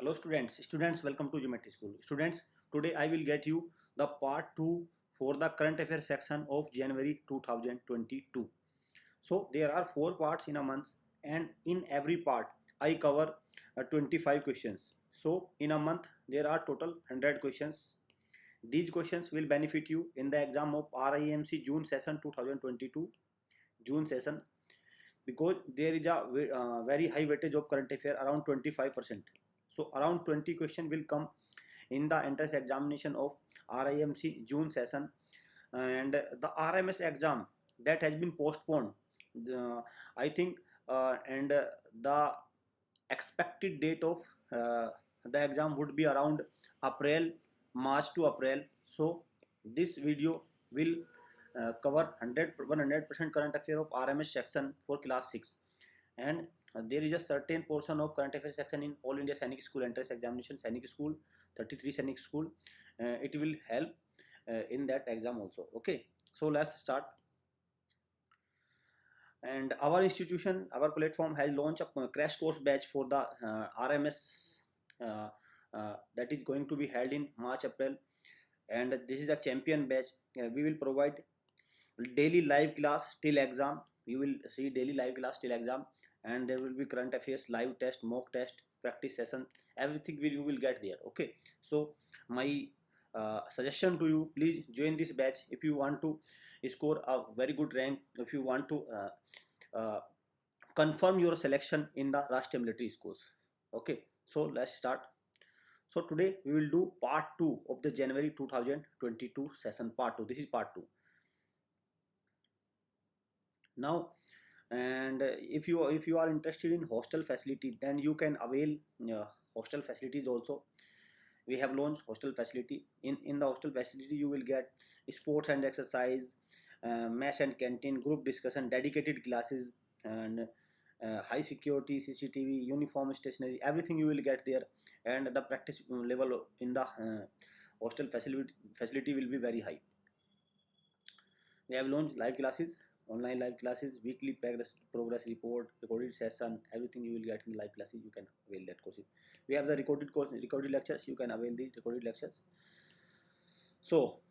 Hello students, welcome to Geometry School. Students, today I will get you the part 2 for the current affairs section of January 2022. So there are 4 parts in a month, and in every part I cover 25 questions. So in a month there are total 100 questions. These questions will benefit you in the exam of RIMC June session 2022 June session, because there is a very high weightage of current affair, around 25%. So around 20 question will come in the entrance examination of RIMC June session, and the RMS exam that has been postponed, I think, and the expected date of the exam would be around April, March to April. So this video will cover 100% current affair of RMS section for class 6, and there is a certain portion of current affairs section in All India Sainik School entrance examination, Sainik School 33 Sainik School. It will help in that exam also. Okay, so let's start. And our institution, our platform has launched a crash course batch for the RMS uh, that is going to be held in March April, and this is a champion batch. We will provide daily live class till exam. You will see daily live class till exam, and there will be current affairs, live test, mock test, practice session, everything you will get there. Okay, so my suggestion to you, please join this batch if you want to score a very good rank, if you want to uh, confirm your selection in the Rashtriya Military Schools. Okay, so let's start. So today we will do part 2 of the January 2022 session. Part 2, this is part 2 now. And if you are interested in hostel facility, then you can avail hostel facilities also. We have launched hostel facility. In the hostel facility you will get sports and exercise, mess and canteen, group discussion, dedicated classes, and high security CCTV, uniform, stationery, everything you will get there. And the practice level in the hostel facility will be very high. We have launched live classes, online live classes, weekly progress report, recorded session, everything you will get in the live classes. You can avail that course. We have the recorded lectures. You can avail the recorded lectures. So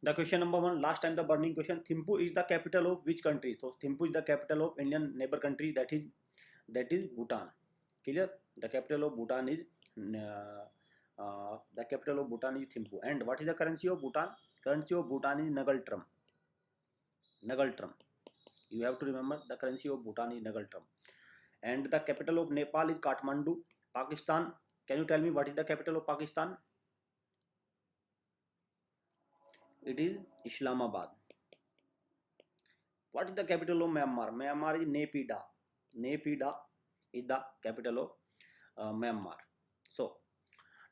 the question number 1, last time the burning question: Thimphu is the capital of which country? So Thimphu is the capital of Indian neighbor country, that is Bhutan. Clear? The capital of Bhutan is Thimphu. And what is the currency of Bhutan? Currency of Bhutan is Nagal Trum. You have to remember, the currency of Bhutan is Nagal Trum. And the capital of Nepal is Kathmandu. Pakistan, can you tell me what is the capital of Pakistan? It is Islamabad. What is the capital of Myanmar? Myanmar is Naypyidaw. Naypyidaw is the capital of Myanmar. So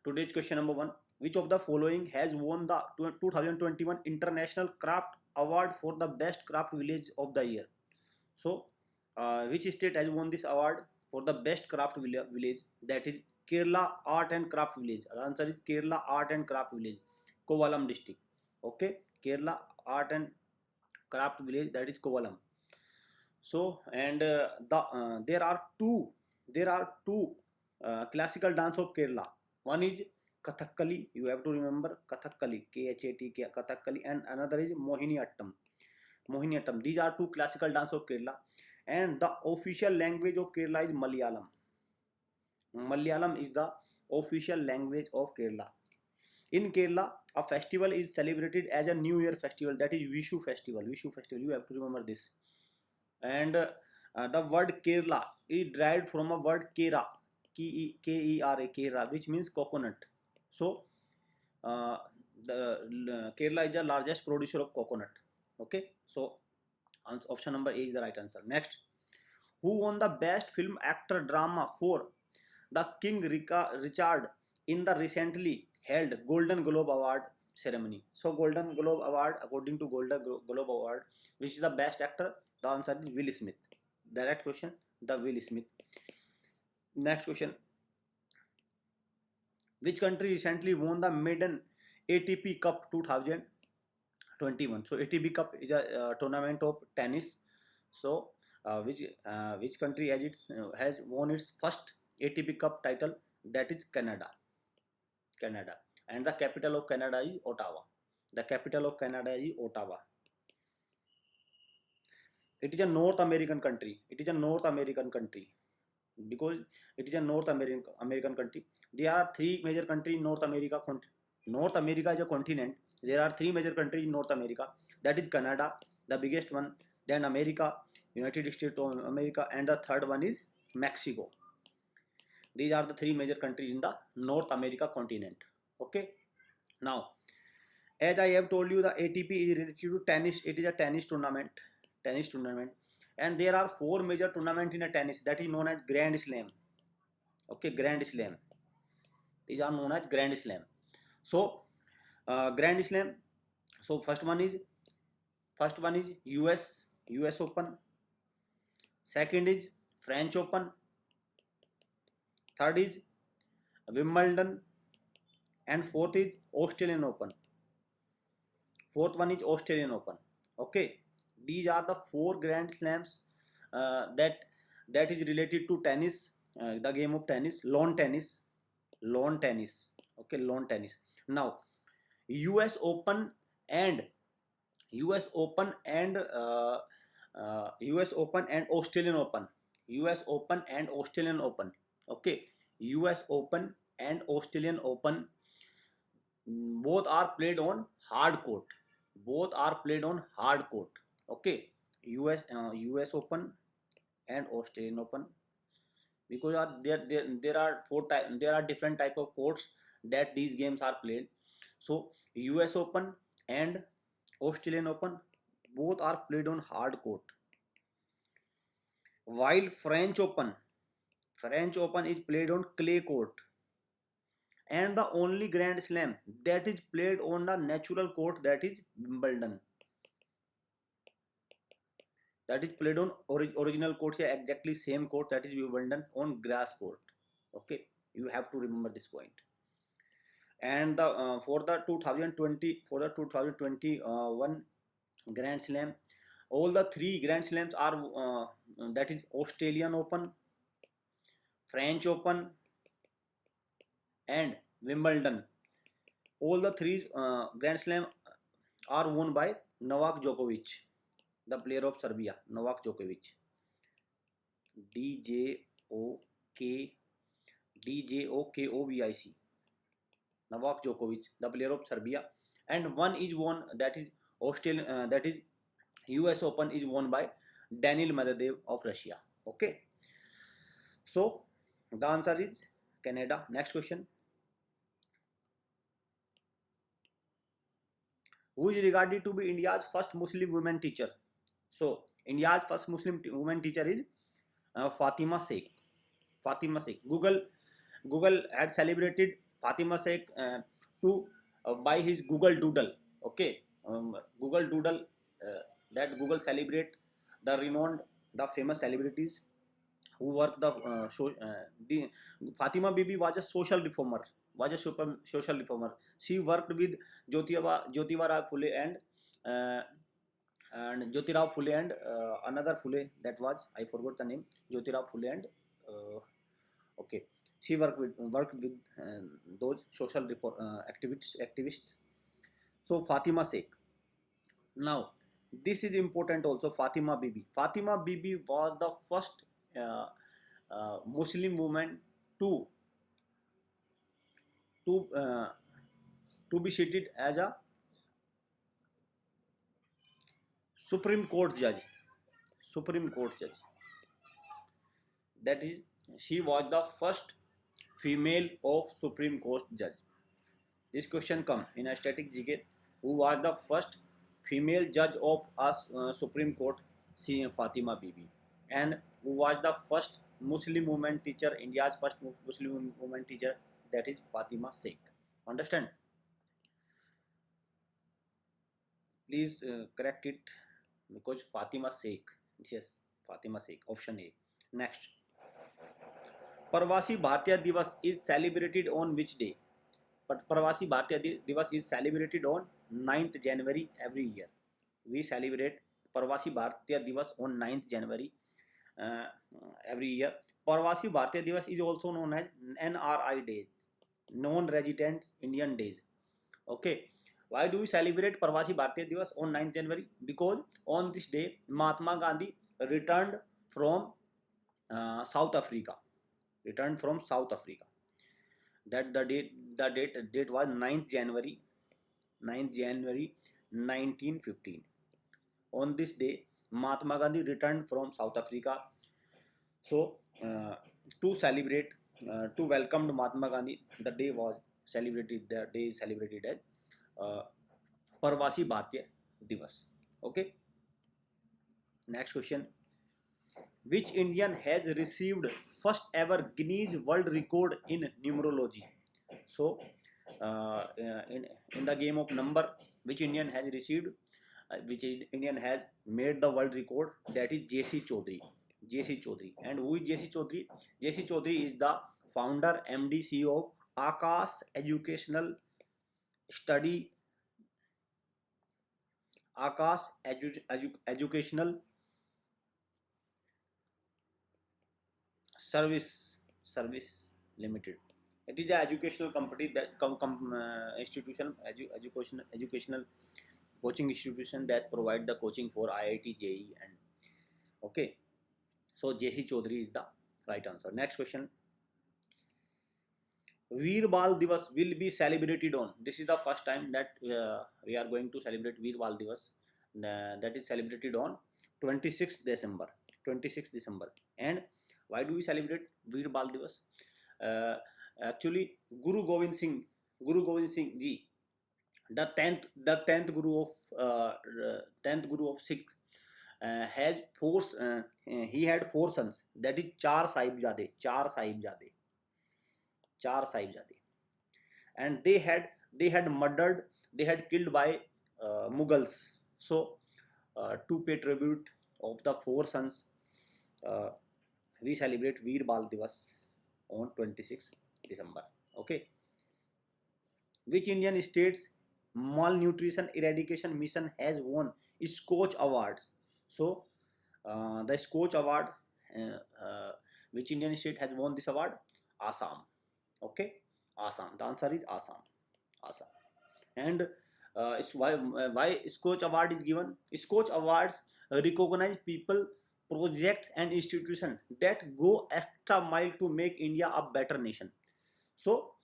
today's question number 1: which of the following has won the 2021 International Craft Award for the best craft village of the year? So which state has won this award for the best craft village? That is Kerala Art and Craft Village. The answer is Kerala Art and Craft Village, Kovalam district. Okay, Kerala Art and Craft Village, that is Kovalam. So, and there are two classical dance of Kerala. One is Kathakali. You have to remember Kathakali, KHAT, Kathakali, and another is Mohiniyattam. Mohiniyattam. These are two classical dance of Kerala, and the official language of Kerala is Malayalam. Malayalam is the official language of Kerala. In Kerala, a festival is celebrated as a New Year festival, that is Vishu festival. Vishu festival, you have to remember this. And the word Kerala is derived from a word Kera, Kera, Kera, which means coconut. So the Kerala is the largest producer of coconut. Okay, so option number A is the right answer. Next, who won the best film actor drama for the King Richard in the recently held Golden Globe Award ceremony? So Golden Globe Award, according to Golden Globe Award, which is the best actor? The answer is Will Smith. Direct question, the Will Smith. Next question: which country recently won the maiden ATP Cup 2021? So ATP Cup is a tournament of tennis. So which country has won its first ATP Cup title? that is Canada. Canada. And the capital of Canada is Ottawa. The capital of Canada is Ottawa. It is a North American country. It is a North American country. Because it is a North American country. There are three major countries in North America. North America is a continent. There are three major countries in North America. That is Canada, the biggest one. Then America, United States of America, and the third one is Mexico. These are the three major countries in the North America continent. Okay. Now, as I have told you, the ATP is related to tennis. It is a tennis tournament. And there are four major tournaments in a tennis, that is known as Grand Slam. Okay, Grand Slam. These are known as Grand Slam. So, Grand Slam. So first one is US Open. Second is French Open. Third is Wimbledon, and fourth is Australian Open. Fourth one is Australian Open. Okay, these are the four Grand Slams that is related to tennis, the game of tennis, lawn tennis. Okay, lawn tennis. Now, US Open and US Open and Australian Open. US Open and Australian Open. Okay, US Open and Australian Open, both are played on hard court. Okay, US Open and Australian Open, because there are different type of courts that these games are played. So US Open and Australian Open, both are played on hard court, while French Open is played on clay court. And the only Grand Slam that is played on the natural court, that is Wimbledon. That is played on original court, yeah, exactly same court, that is Wimbledon, on grass court. Okay, you have to remember this point. And the for the 2021 Grand Slam, all the three Grand Slams are that is Australian Open, French Open, and Wimbledon. All the three Grand Slam are won by Novak Djokovic, the player of Serbia. Novak Djokovic, DJOKOVIC. Novak Djokovic, the player of Serbia. And one is won, that is Australian, that is US Open is won by Daniil Medvedev of Russia. Okay, so the answer is Canada. Next question. Who is regarded to be India's first Muslim woman teacher? So India's first Muslim woman teacher is Fatima Sheikh. Google had celebrated Fatima Sheikh to by his Google Doodle. Okay, Google Doodle, that Google celebrate the famous celebrities who work the Fatima Bibi was a social reformer. She worked with Jyotiba Rai Phule and Jyotirao Phule and another Phule, that was, I forgot the name, Jyotirao Phule and okay, she worked with those social activists. So Fatima Sheikh. Now this is important also. Fatima Bibi was the first Muslim woman to be seated as a Supreme Court judge. That is, she was the first female of Supreme Court judge. This question come in a static GK. Who was the first female judge of a Supreme Court? She, Fatima Bibi. And who was the first Muslim woman teacher? India's first Muslim woman teacher, that is Fatima Sheikh. Understand? Please correct it, because Fatima Sheikh. Yes, Fatima Sheikh. Option A. Next. Pravasi Bharatiya Divas is celebrated on which day? But Pravasi Bharatiya Divas is celebrated on 9th January every year. We celebrate Pravasi Bharatiya Divas on 9th January every year. Parvasi Bharatiya Divas is also known as NRI Day, non-resident Indian days. Okay, why do we celebrate Parvasi Bharatiya Divas on 9th January? Because on this day Mahatma Gandhi returned from South Africa. Returned from South Africa. That the date was 9th January, 9th January 1915. On this day, Mahatma Gandhi returned from South Africa. So, to celebrate, to welcome Mahatma Gandhi, the day was celebrated. The day is celebrated as uh, Parvasi Bharatiya Divas. Okay. Next question: which Indian has received first ever Guinness World Record in numerology? So, in the game of number, which Indian has received, which Indian has made the world record? That is J.C. Chaudhary. J.C. Chaudhary. And who is J.C. Chaudhary? J.C. Chaudhary is the founder, MD, CEO of Akash Educational Study, Akash Educational Service Limited. It is an educational company that institution, educational coaching institution that provide the coaching for IIT, JEE, and okay. So JC Chaudhary is the right answer. Next question: Veer Bal Divas will be celebrated on. This is the first time that we are going to celebrate Veer Bal Divas. That is celebrated on 26th December. 26th December. And why do we celebrate Veer Bal Divas? Uh, Actually, Guru Gobind Singh Ji, the tenth Guru of tenth Guru of Sikh, has four. He had four sons. That is Char Sahibzade, and they had murdered. They had killed by Mughals. So to pay tribute of the four sons, uh, we celebrate Veer Bal Divas on 26th December. Okay. Which Indian state's malnutrition eradication mission has won Scotch Awards? So, the Scotch Award, uh, uh, which Indian state has won this award? Assam. Okay, Assam. The answer is Assam. Assam. And it's why Scotch Award is given? Scotch Awards recognize people, projects, and institutions that go extra mile to make India a better nation. So,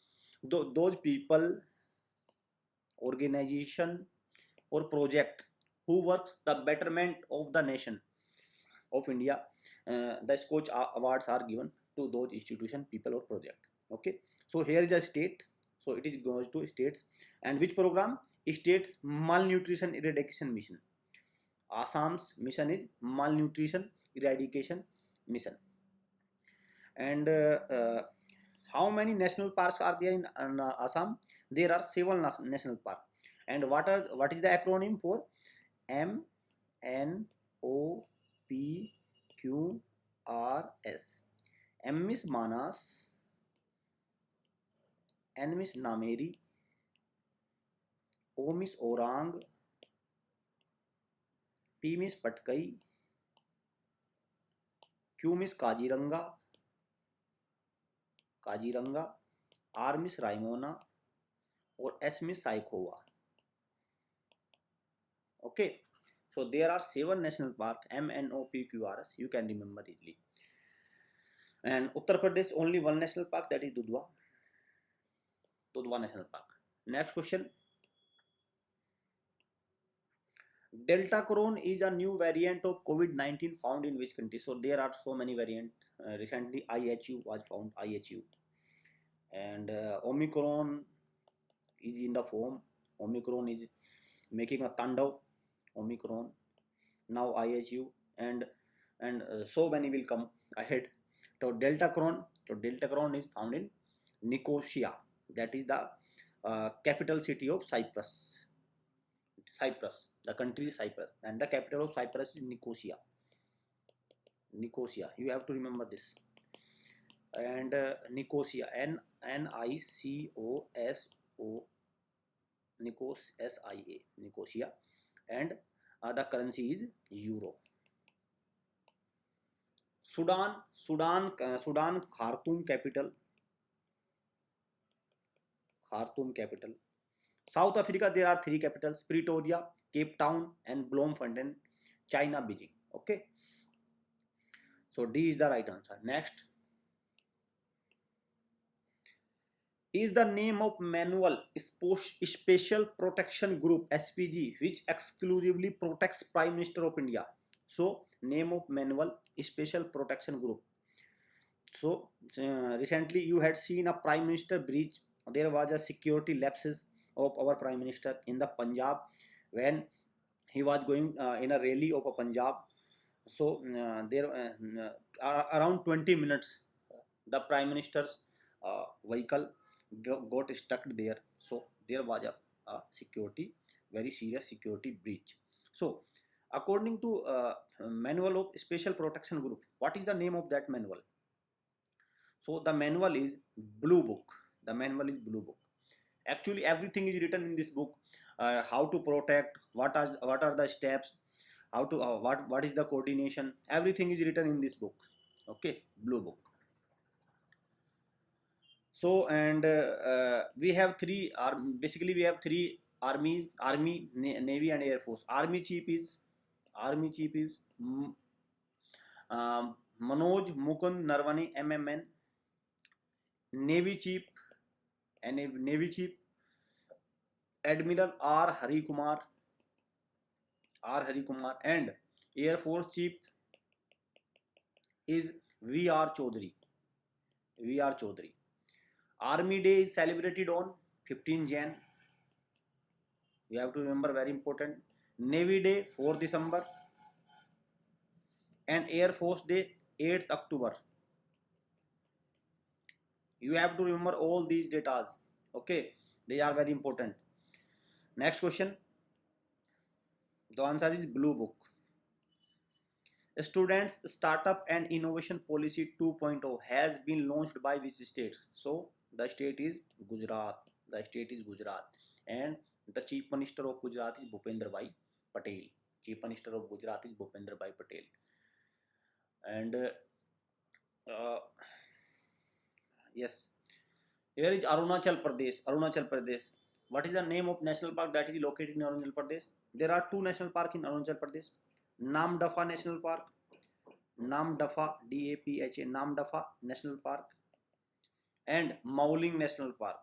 those people, organization, or project who works the betterment of the nation of India, the Scotch Awards are given to those institution, people, or project. Okay, so here is a state. So it is goes to states. And which program? States malnutrition eradication mission. Assam's mission is malnutrition eradication mission. And how many national parks are there in Assam? There are several national parks. And what is the acronym for? MNOPQRS. M is Manas, N is Nameri, O is Orang, P is Patkai, Q is Kaziranga, R is Raimona, or S is Saikova. Okay, so there are 7 national parks, MNOPQRS. You can remember easily. And Uttar Pradesh only one national park, that is Dudhwa National Park. Next question. Delta Cron is a new variant of COVID-19 found in which country? So there are so many variants. Recently IHU was found, IHU. And Omicron is in the form. Omicron is making a Tandav. Omicron. Now IHU. And so many will come ahead. So Delta Cron is found in Nicosia. That is the capital city of Cyprus. The country is Cyprus, and the capital of Cyprus is Nicosia. You have to remember this. And Nicosia, NICOSO, SIA, Nicosia, and the currency is euro. Sudan Khartoum capital. South Africa, there are three capitals: Pretoria, Cape Town, and Bloemfontein. China, Beijing. Okay, so D is the right answer. Next is the name of manual special protection group SPG which exclusively protects Prime Minister of India. So name of manual special protection group. So recently you had seen a Prime Minister breach. There was a security lapses of our Prime Minister in the Punjab when he was going in a rally of a Punjab. So there around 20 minutes the Prime Minister's vehicle got stuck there. So there was a security, very serious security breach. So according to manual of special protection group, what is the name of that manual? So the manual is Blue Book. The manual is Blue Book. Actually everything is written in this book. How to protect, what are the steps, how to what is the coordination, everything is written in this book. Okay, Blue Book. So and we have three basically we have three armies: army, navy, and air force. Army chief is Manoj Mukund Narwane, MMN. Navy chief Admiral R Hari Kumar, and Air Force chief is VR Chaudhary. Army Day is celebrated on 15 Jan. You have to remember, very important. Navy Day 4 December, and Air Force Day 8th October. You have to remember all these datas. Okay, they are very important. Next question. The answer is Blue Book. Students Startup and Innovation Policy 2.0 has been launched by which state? So the state is Gujarat. And the Chief Minister of Gujarat is Bhupendra Bhai Patel. And yes, here is Arunachal Pradesh. What is the name of national park that is located in Arunachal Pradesh? There are two national parks in Arunachal Pradesh: Namdapha National Park, Namdapha, DAPHA, Namdapha National Park, and Mauling National Park.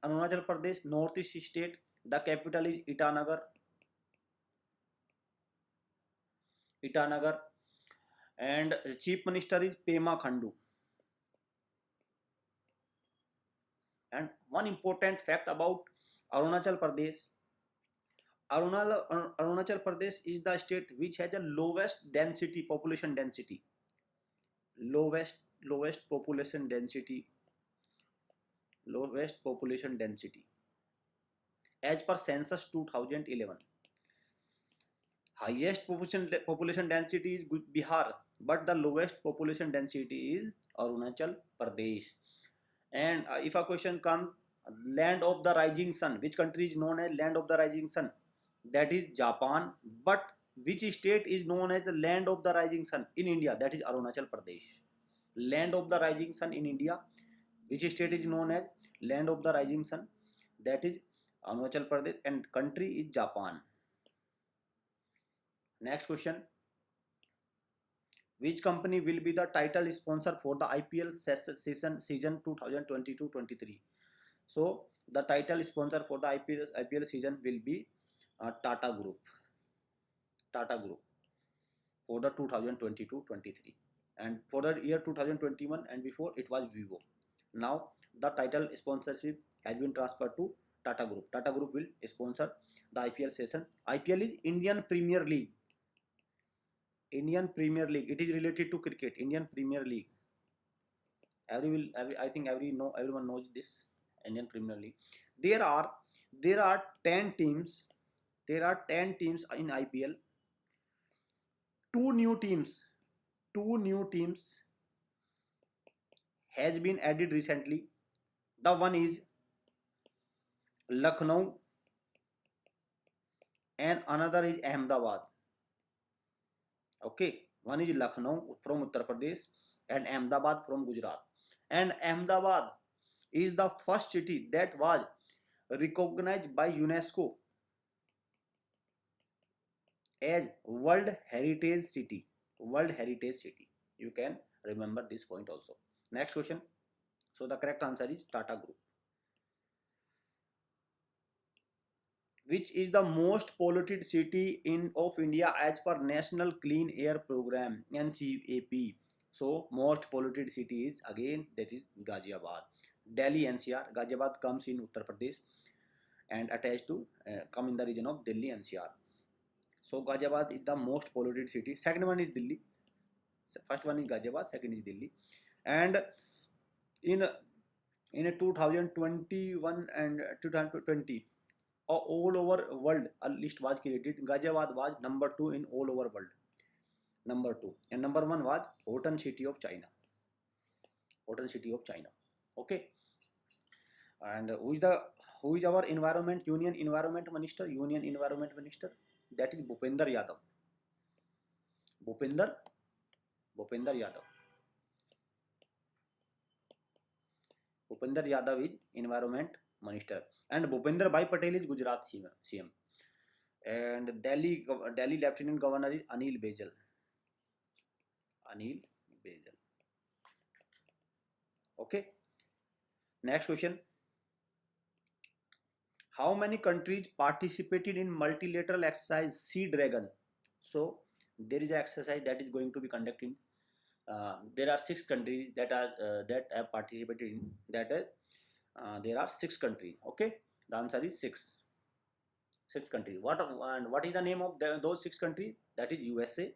Arunachal Pradesh, northeast state. The capital is Itanagar. And Chief Minister is Pema Khandu. And one important fact about Arunachal Pradesh: Arunachal Pradesh is the state which has the lowest population density. Lowest population density as per census 2011. Highest population density is Bihar, but the lowest population density is Arunachal Pradesh. And if a question comes, land of the rising sun, which country is known as land of the rising sun? That is Japan. But which state is known as the land of the rising sun in India? That is Arunachal Pradesh. Land of the rising sun in India, which state is known as land of the rising sun? That is Arunachal Pradesh, and country is Japan. Next question. Which company will be the title sponsor for the IPL season 2022-23? So the title sponsor for the IPL season will be Tata Group for the 2022-23, and for the year 2021 and before it was Vivo. Now the title sponsorship has been transferred to Tata Group. Tata Group will sponsor the IPL season. IPL is Indian Premier League. It is related to cricket. Indian Premier League. I think everyone knows this. Indian Premier League. There are 10 teams. There are 10 teams in IPL. Two new teams has been added recently. The one is Lucknow and another is Ahmedabad. Okay, one is Lucknow from Uttar Pradesh and Ahmedabad from Gujarat. And Ahmedabad is the first city that was recognized by UNESCO as World Heritage City. World Heritage City. You can remember this point also. Next question. So the correct answer is Tata Group. Which is the most polluted city in of India as per National Clean Air Program NCAP? So most polluted city is again that is Ghaziabad. Delhi NCR. Ghaziabad comes in Uttar Pradesh and attached to come in the region of Delhi NCR. So Ghaziabad is the most polluted city. Second one is Delhi. First one is Ghaziabad. Second is Delhi. And in in 2021 and 2020 all over world a list was created. Ghaziabad was number 2 in all over world. Number 2 and number 1 was Hotan city of China. Hotan city of China. Okay. And who is our environment union environment minister? Union environment minister, that is Bhupender Yadav. Bhupender Yadav. Bhupender Yadav is environment minister and Bhupender Bhai Patel is Gujarat CM. And Delhi Lieutenant Governor is Anil Baijal. Anil Baijal. Okay. Next question. How many countries participated in multilateral exercise Sea Dragon? So there is an exercise that is going to be conducted. There are 6 countries that have participated in that. There are 6 countries. Okay, the answer is 6. 6 countries. What is the name of those 6 countries? That is USA.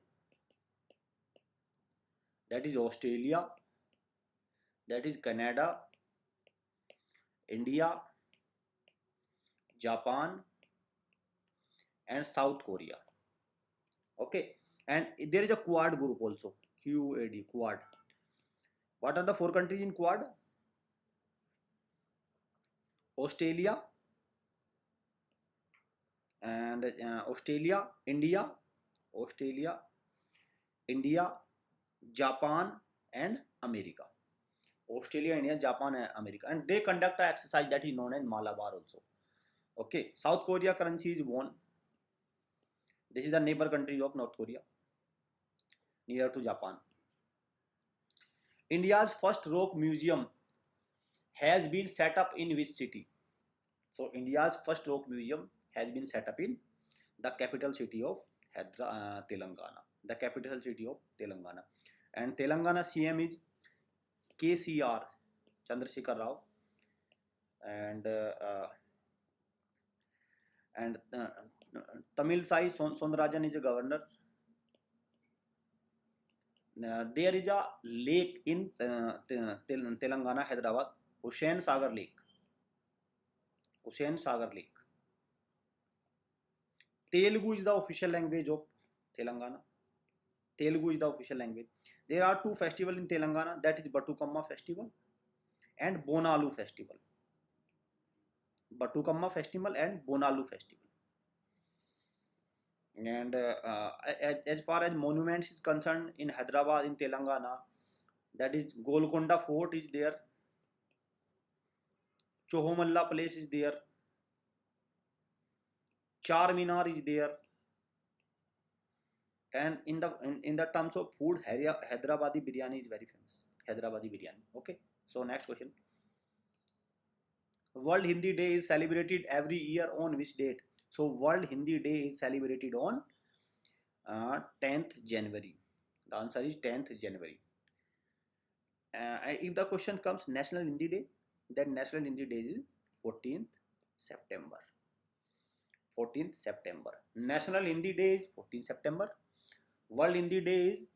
That is Australia. That is Canada. India. Japan and South Korea. Okay, and there is a Quad group also. QAD, Quad. What are the 4 countries in Quad? Australia and Australia, India, Japan and America. Australia, India, Japan and America, and they conduct an exercise that is known as Malabar also. Okay, South Korea currency is won. This is the neighbor country of North Korea, near to Japan. India's first rock museum has been set up in which city? So India's first rock museum has been set up in the capital city of Telangana. The capital city of Telangana. And Telangana CM is KCR, Chandrasekhar Rao. And Tamil Sai Sondarajan is a governor. There is a lake in Telangana, Hyderabad, Hussain Sagar Lake. Hussain Sagar Lake. Telugu is the official language of Telangana. Telugu is the official language. There are 2 festivals in Telangana, that is Batukamma festival and Bonalu festival. Batukamma festival and Bonalu festival. And as far as monuments is concerned in Hyderabad, in Telangana, that is Golconda Fort is there, Chohomalla Place is there, Charminar is there, and in the terms of food, Hyderabadi biryani is very famous. Hyderabadi biryani. Okay. So next question. World Hindi Day is celebrated every year on which date? So World Hindi Day is celebrated on 10th January. The answer is 10th January. If the question comes National Hindi Day, then National Hindi Day is 14th September. 14th September. National Hindi Day is 14th September. World Hindi Day is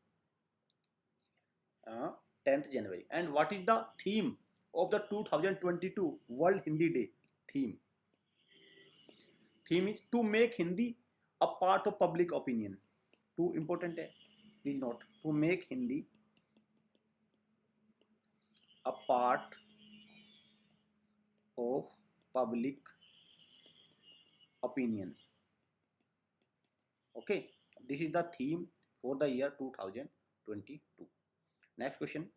10th January. And what is the theme of the 2022 World Hindi Day? Theme is to make Hindi a part of public opinion. Too important है, please note. To make Hindi a part of public opinion. Okay, this is the theme for the year 2022. Next question.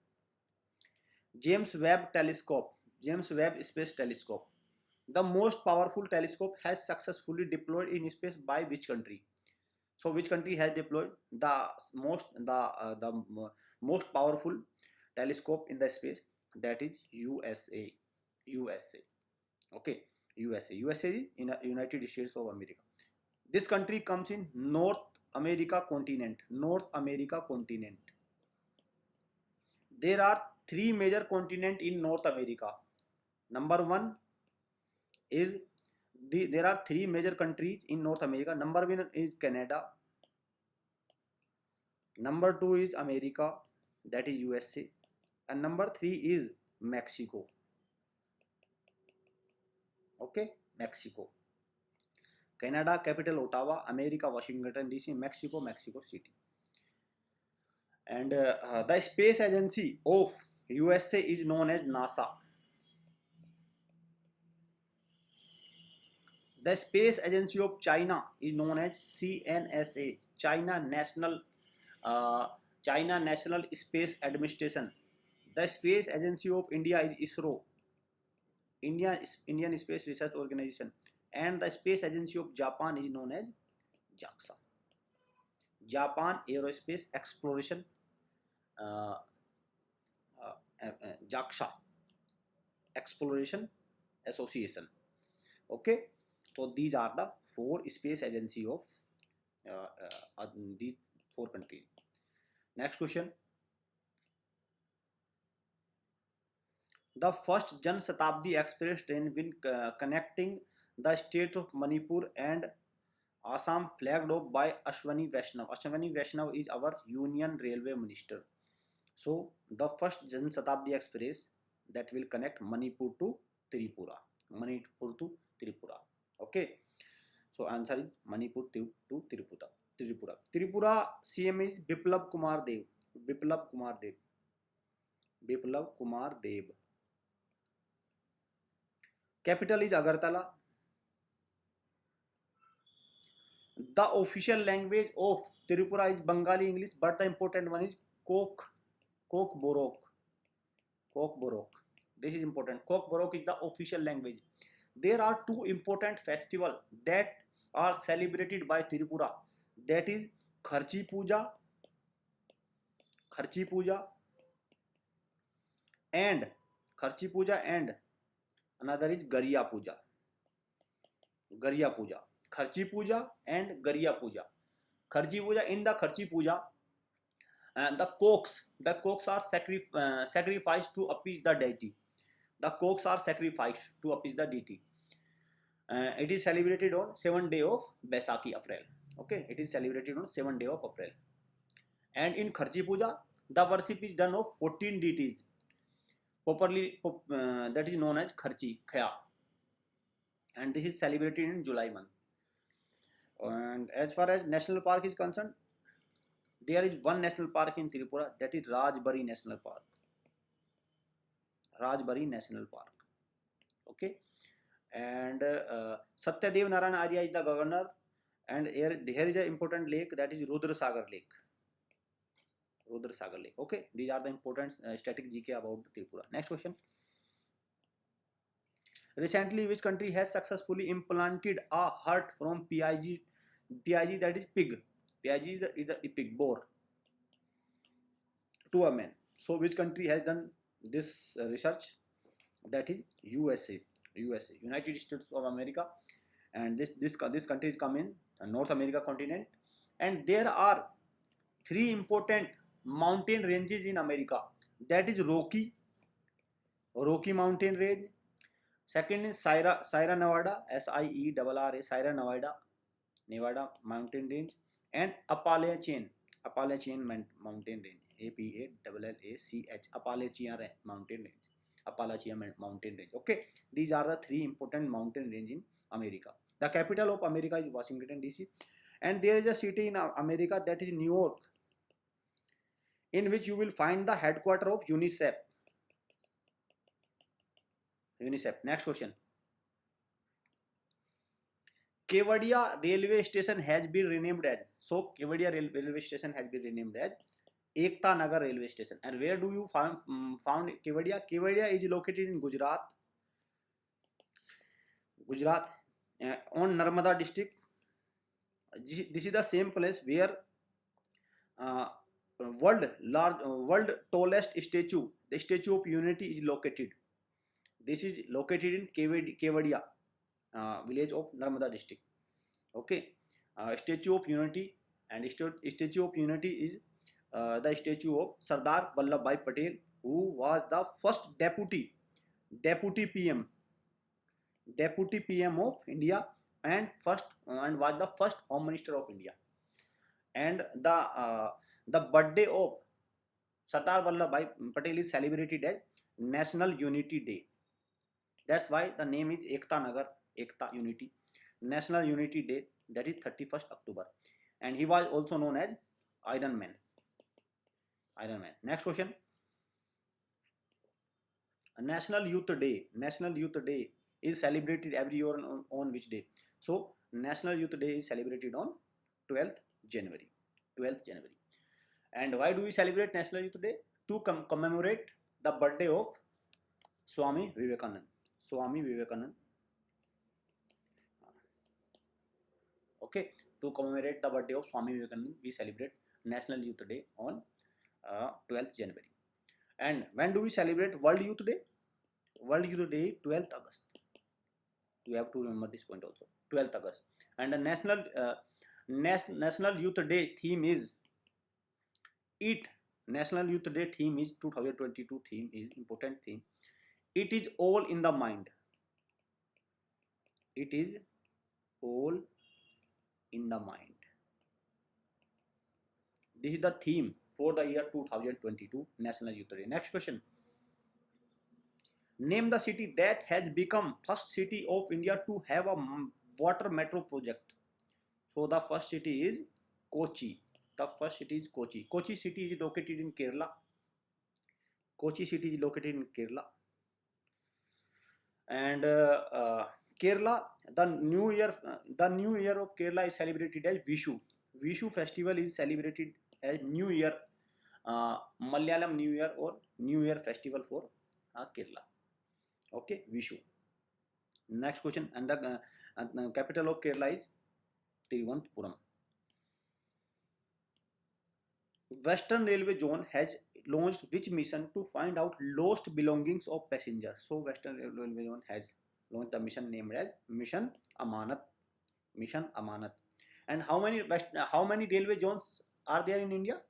James Webb Telescope, James Webb Space Telescope, the most powerful telescope, has successfully deployed in space by which country? So which country has deployed the most powerful telescope in the space? That is USA. USA. Okay, USA. USA is in United States of America. This country comes in North America continent. North America continent. There are three major continents in North America. Number one is there are three major countries in North America. Number one is Canada. Number two is America, that is USA, and number three is Mexico. Okay, Mexico. Canada capital Ottawa, America Washington DC, Mexico Mexico City. And the space agency of USA is known as NASA. The space agency of China is known as CNSA, China National Space Administration. The space agency of India is ISRO, Indian Space Research Organization, and the space agency of Japan is known as JAXA, Japan Aerospace Exploration JAXA Exploration Association. Okay, so these are the four space agency of these four countries. Next question. The first Jan Shatabdi Express train will connecting the state of Manipur and Assam flagged off by Ashwani Vaishnav. Ashwani Vaishnav is our Union Railway Minister. So the first Jan Shatabdi Express that will connect Manipur to Tripura. Manipur to Tripura. Okay. So answer is Manipur to Tripura. Tripura CM is Biplab Kumar Dev. Biplab Kumar Dev. Biplab Kumar Dev. Capital is Agartala. The official language of Tripura is Bengali English, but the important one is Kokborok. Kokborok. This is important. Kokborok is the official language. There are two important festivals that are celebrated by Tripura. That is Kharchi Puja, and another is Gariya Puja. Kharchi Puja and Gariya Puja. Kharchi Puja, in the Kharchi Puja, the cocks are sacrificed to appease the deity. The cocks are sacrificed to appease the deity. It is celebrated on 7th day of Baisakhi, April. Okay, it is celebrated on 7th day of April. And in Kharchi Puja, the worship is done of 14 deities. Properly, that is known as Kharchi, Khaya. And this is celebrated in July month. And as far as national park is concerned, there is one national park in Tripura, that is Rajbari National Park. Rajbari National Park. Okay. And Satyadev Narayan Arya is the governor. And here is an important lake, that is Rudrasagar Lake. Rudrasagar Lake. Okay. These are the important static GK about the Tripura. Next question. Recently, which country has successfully implanted a heart from PIG, that is pig. PIG is the pig, boar, to a man. So which country has done this research? That is USA, United States of America. And this country is come in North America continent. And there are three important mountain ranges in America. That is Rocky Mountain Range. Second is Sierra Nevada, SIERRA, Sierra Nevada Mountain Range, and Appalachian Mountain Range, APALLACH, Appalachian Mountain Range. Okay, these are the three important mountain range in America. The capital of America is Washington DC, and there is a city in America, that is New York, in which you will find the headquarters of UNICEF. Next question. Kevadia railway station has been renamed as, so Kevadia railway station has been renamed as Ekta Nagar railway station. And where do you found Kevadia? Kevadia is located in Gujarat, on Narmada district. This is the same place where uh, world tallest statue, the Statue of Unity, is located. This is located in Kevadia village of Narmada district. Okay, Statue of Unity, and Statue of Unity is the statue of Sardar Vallabhbhai Patel, who was the first deputy PM, deputy PM of India, and was the first Home Minister of India. And the birthday of Sardar Vallabhbhai Patel is celebrated as National Unity Day. That's why the name is Ekta Nagar, Ekta Unity, National Unity Day. That is 31st October. And he was also known as Iron Man. Iron Man. Next question. National Youth Day. National Youth Day is celebrated every year on which day? So National Youth Day is celebrated on 12th January. 12th January. And why do we celebrate National Youth Day? To commemorate the birthday of Swami Vivekanand. Swami Vivekanand. Okay, to commemorate the birthday of Swami Vivekanand, we celebrate National Youth Day on 12th January. And when do we celebrate World Youth Day? World Youth Day, 12th August. You have to remember this point also. 12th August. And the National Youth Day theme is EAT. National Youth Day theme is 2022 theme is important theme. It is all in the mind. It is all in the mind. This is the theme for the year 2022 National Youth Day. Next question. Name the city that has become first city of India to have a water metro project. So the first city is Kochi. The first city is Kochi. Kochi city is located in Kerala. Kochi city is located in Kerala. And Kerala, the new year of Kerala is celebrated as Vishu. Vishu festival is celebrated as New Year, Malayalam New Year or New Year festival for Kerala. Okay, Vishu. Next question. And the capital of Kerala is Tiruvananthapuram. Western Railway Zone has launched which mission to find out lost belongings of passengers? So Western Railway Zone has launched the mission named as Mission Amanat. Mission Amanat. And how many railway zones are there in India?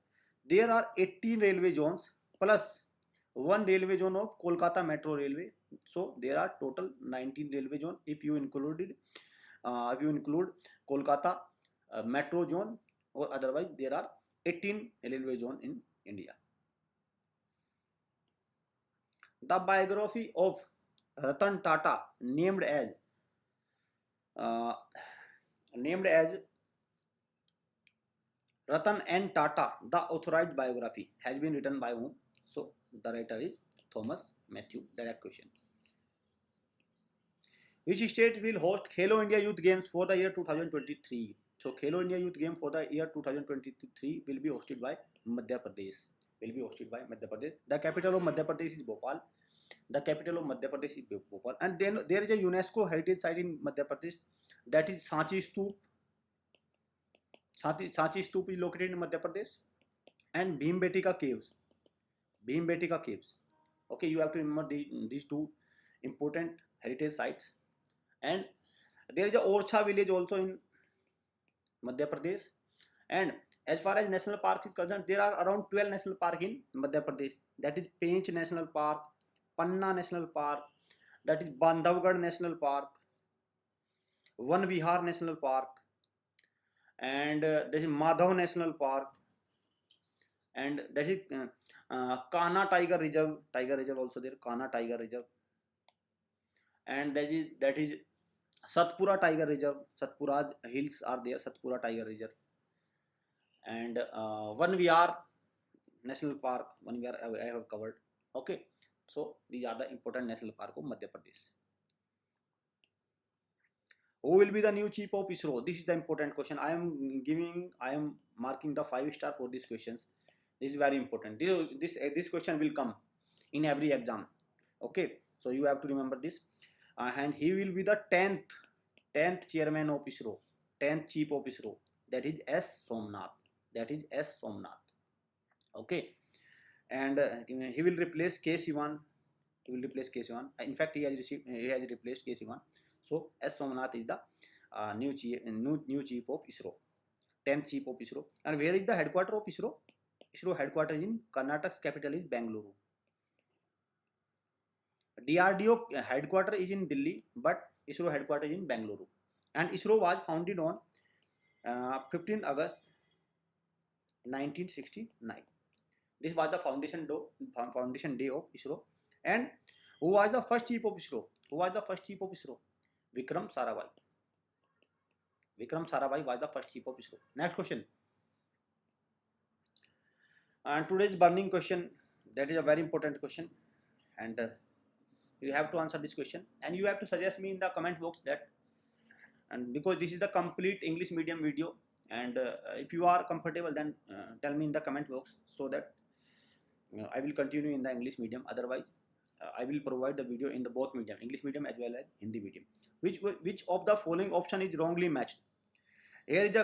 There are 18 railway zones plus one railway zone of Kolkata Metro Railway. So there are total 19 railway zones if you include Kolkata Metro zone, or otherwise there are 18 railway zone in India. The biography of Ratan Tata, named as Ratan N. Tata, the authorized biography, has been written by whom? So the writer is Thomas Matthew. Direct question. Which state will host Khelo India Youth Games for the year 2023? So Khelo India Youth Game for the year 2023 will be hosted by Madhya Pradesh. The capital of Madhya Pradesh is Bhopal. And then there is a UNESCO heritage site in Madhya Pradesh, that is Sanchi Stoop. Sanchi Stoop is located in Madhya Pradesh. And Bhimbetika Caves. Okay, you have to remember these two important heritage sites. And there is a Orcha village also in Madhya Pradesh. And as far as national parks is concerned, there are around 12 national parks in Madhya Pradesh. That is Pench National Park, Panna National Park, that is Bandhavgarh National Park, Van Vihar National Park, and there is Madhav National Park, and that is Kanha Tiger Reserve. Also there, Kanha Tiger Reserve, and that is Satpura Tiger Reserve. Satpura hills are there. Satpura Tiger Reserve, and Van Vihar National Park. Van Vihar I have covered. Okay, so these are the important national park of Madhya Pradesh. Who will be the new chief of ISRO? This is the important question. I am marking the 5 star for these questions. This is very important. This question will come in every exam. Okay, so you have to remember this. And he will be the 10th chairman of ISRO, 10th chief of ISRO. That is S. Somnath. That is S. Somnath. Okay, and he will replace K. Sivan. He will replace K. Sivan. In fact, he has replaced K. Sivan. So S. Somnath is the new chief of ISRO, 10th chief of ISRO. And where is the headquarters of ISRO? ISRO headquarters in Karnataka's capital is Bangalore. DRDO headquarters is in Delhi, but ISRO headquarters is in Bangalore. And ISRO was founded on 15 August 1969. This was the foundation day of ISRO. And who was the first chief of ISRO? Vikram Sarabhai. Vikram Sarabhai was the first chief of ISRO. Next question. And today's burning question, that is a very important question, and you have to answer this question, and you have to suggest me in the comment box that, and because this is the complete English medium video, and if you are comfortable, then tell me in the comment box, so that I will continue in the English medium. Otherwise, I will provide the video in the both medium, English medium as well as Hindi medium. Which of the following option is wrongly matched? Here is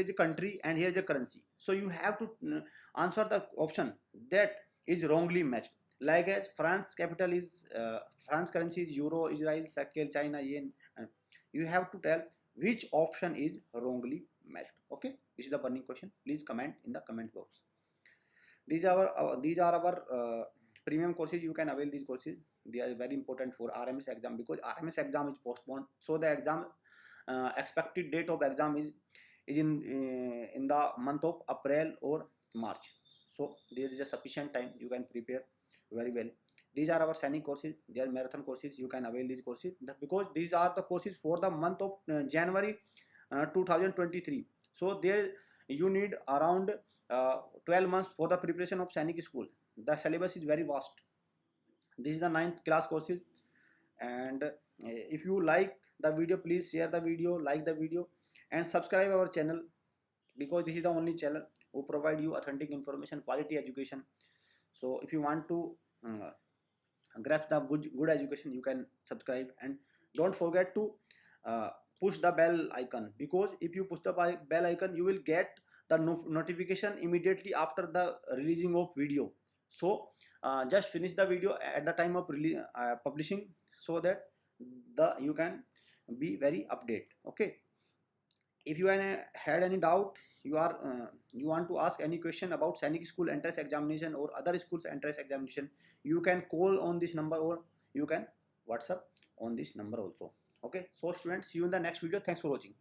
a country and here is a currency. So you have to answer the option that is wrongly matched. Like as France capital is France currency is euro, Israel shekel, China yen. You have to tell which option is wrongly matched. Okay, this is the burning question. Please comment in the comment box. These are our premium courses. You can avail these courses. They are very important for RMS exam, because RMS exam is postponed. So the exam expected date of exam is in the month of April or March. So there is a sufficient time. You can prepare very well. These are our Sainik courses. They are marathon courses. You can avail these courses because these are the courses for the month of January 2023. So there you need around 12 months for the preparation of Sainik school. The syllabus is very vast. This is the 9th class courses, and if you like the video, please share the video, like the video, and subscribe our channel, because this is the only channel who provide you authentic information, quality education. So if you want to grasp the good education, you can subscribe, and don't forget to push the bell icon, because if you push the bell icon, you will get the notification immediately after the releasing of video. So just finish the video at the time of publishing, so that you can be very update. Okay, if you had any doubt, you want to ask any question about Sainik school entrance examination or other schools entrance examination, you can call on this number, or you can WhatsApp on this number also. Okay, so students, see you in the next video. Thanks for watching.